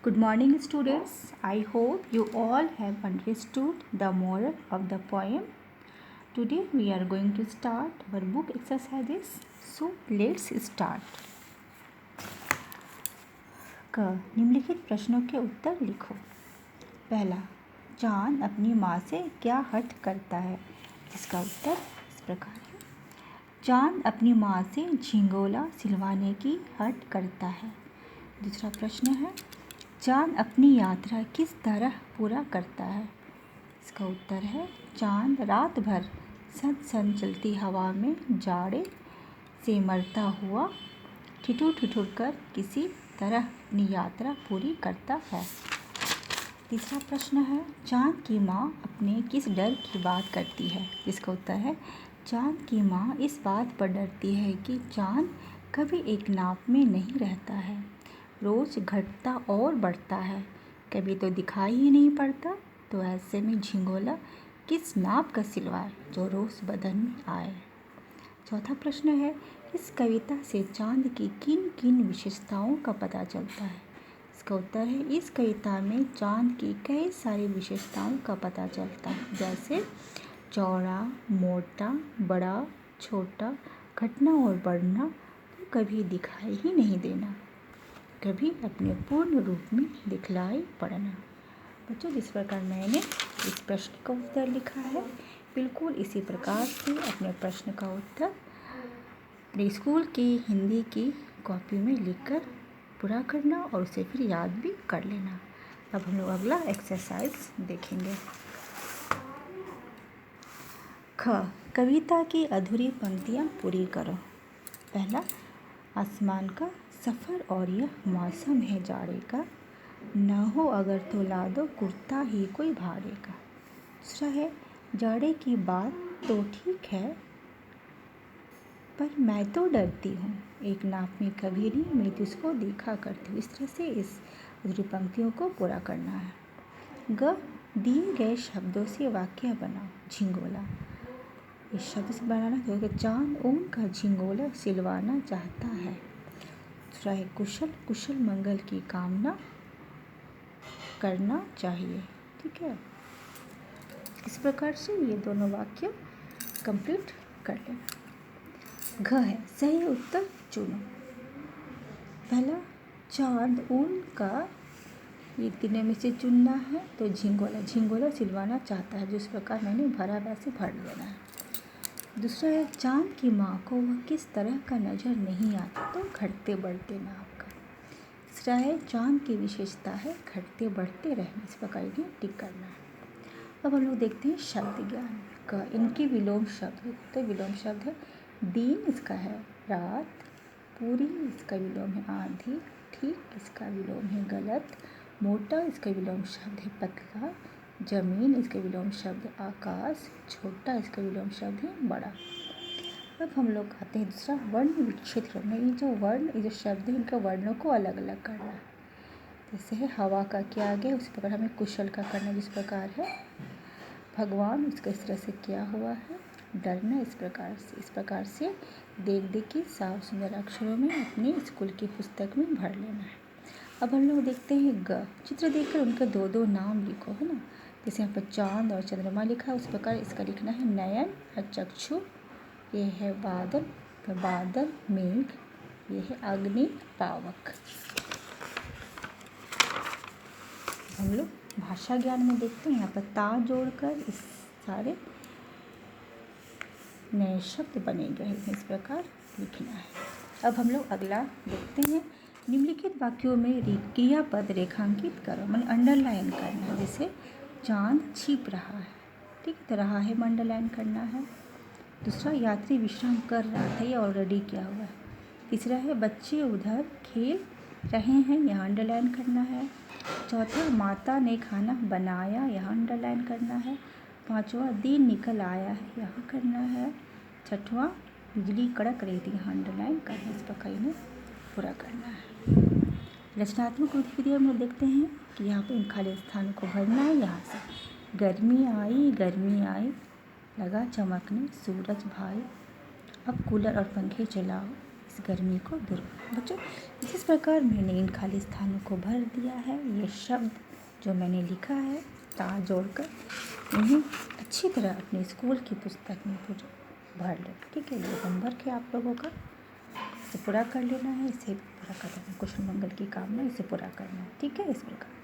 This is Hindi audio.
Good morning, students. I hope you all have understood the moral of the poem. Today we are going to start our book exercises. So let's start. क निम्नलिखित प्रश्नों के उत्तर लिखो। पहला, चांद अपनी माँ से क्या हट करता है? इसका उत्तर इस प्रकार है। चांद अपनी माँ से झिंगोला सिलवाने की हट करता है। दूसरा प्रश्न है, चांद अपनी यात्रा किस तरह पूरा करता है? इसका उत्तर है, चांद रात भर सन सन चलती हवा में जाड़े से मरता हुआ ठिठुर कर किसी तरह अपनी यात्रा पूरी करता है। तीसरा प्रश्न है, चांद की माँ अपने किस डर की बात करती है? इसका उत्तर है, चांद की माँ इस बात पर डरती है कि चांद कभी एक नाप में नहीं रहता है, रोज़ घटता और बढ़ता है, कभी तो दिखाई ही नहीं पड़ता। तो ऐसे में झिंगोला किस नाप का सिलवाए जो रोज़ बदन में आए। चौथा प्रश्न है, इस कविता से चांद की किन किन विशेषताओं का पता चलता है? इसका उत्तर है, इस कविता में चांद की कई सारी विशेषताओं का पता चलता है, जैसे चौड़ा, मोटा, बड़ा, छोटा, घटना और बढ़ना, तो कभी दिखाई ही नहीं देना, कभी अपने पूर्ण रूप में दिखलाई पड़ना। बच्चों, जिस प्रकार मैंने इस प्रश्न का उत्तर लिखा है, बिल्कुल इसी प्रकार से अपने प्रश्न का उत्तर अपने स्कूल की हिंदी की कॉपी में लिखकर पूरा करना और उसे फिर याद भी कर लेना। अब हम लोग अगला एक्सरसाइज देखेंगे। ख, कविता की अधूरी पंक्तियाँ पूरी करो। पहला, आसमान का सफ़र और यह मौसम है जाड़े का, न हो अगर तो ला दो कुर्ता ही कोई भाड़े का। दूसरा है, जाड़े की बात तो ठीक है पर मैं तो डरती हूँ, एक नाप में कभी नहीं मैं तुझको देखा करती हूँ। इस तरह से इस अधूरी पंक्तियों को पूरा करना है। ग, दिए गए शब्दों से वाक्य बनाओ। झिंगोला, इस शब्द से बनाना तो चांद ऊन का झिंगोला सिलवाना चाहता है। दूसरा है, कुशल कुशल मंगल की कामना करना चाहिए। ठीक है, इस प्रकार से ये दोनों वाक्य कंप्लीट कर लेना। घ है, सही उत्तर चुनो। पहला, चांद ऊन का ये तीनों में से चुनना है, तो झिंगोला झिंगोला सिलवाना चाहता है, जिस प्रकार मैंने भरा वैसे भर लेना है। दूसरा है, चांद की माँ को वह किस तरह का नज़र नहीं आता, तो घटते बढ़ते नाप का। तीसरा है, चांद की विशेषता है घटते बढ़ते रहने, इस प्रकार इन्हें टिक करना है। अब हम लोग देखते हैं शब्द ज्ञान का। इनके विलोम शब्द, तो विलोम शब्द है दिन, इसका है रात, पूरी इसका विलोम है आंधी, ठीक इसका विलोम है गलत, मोटा इसका विलोम शब्द है पतला, जमीन इसका विलोम शब्द आकाश, छोटा इसका विलोम शब्द है बड़ा। अब हम लोग आते हैं दूसरा, वर्ण विच्छेद करना। ये जो वर्ण, ये जो शब्द है, इनका वर्णों को अलग अलग करना है। जैसे है हवा का क्या आगे, उसी प्रकार हमें कुशल का करना, जिस प्रकार है भगवान, इसका इस तरह से किया हुआ है। डरना इस प्रकार से देख देख के साफ सुंदर अक्षरों में अपने स्कूल की पुस्तक में भर लेना है। अब हम लोग देखते हैं ग, चित्र देखकर उनका दो दो नाम लिखो, है ना। जैसे यहाँ पर चांद और चंद्रमा लिखा है, उस प्रकार इसका लिखना है नयन और चक्षु, ये है बादल, तो बादल मेघ, ये है अग्नि पावक। हम लोग भाषा ज्ञान में देखते हैं, यहाँ पर ता जोड़कर इस सारे नए शब्द बने गए हैं, इस प्रकार लिखना है। अब हम लोग अगला देखते हैं, निम्नलिखित वाक्यों में क्रियापद रेखांकित करो, मैंने अंडरलाइन करना है। जैसे चांद छिप रहा है, ठीक है, तो रहा है में अंडरलाइन करना है। दूसरा, यात्री विश्राम कर रहा था, ये ऑलरेडी किया हुआ है। तीसरा है, बच्चे उधर खेल रहे हैं, यहाँ अंडरलाइन करना है। चौथा, माता ने खाना बनाया, यहाँ अंडरलाइन करना है। पांचवा, दिन निकल आया है, यहाँ करना है। छठवां, बिजली कड़क रही थी, यहाँ अंडरलाइन करना है, इस प्रकार इन्हें पूरा करना है। रचनात्मक गतिविधियों में देखते हैं कि यहाँ पे इन खाली स्थानों को भरना है। यहाँ से गर्मी आई लगा चमकने सूरज भाई, अब कूलर और पंखे चलाओ, इस गर्मी को दूर। बच्चों, जिस प्रकार मैंने इन खाली स्थानों को भर दिया है, ये शब्द जो मैंने लिखा है तार जोड़कर, इन्हें अच्छी तरह अपने स्कूल की पुस्तक में भर लें। ठीक है, ये होमवर्क है आप लोगों का, इसे पूरा कर लेना है, इसे पूरा कर लेना, कुशल मंगल की कामना, इसे पूरा करना है। ठीक है, इस प्रकार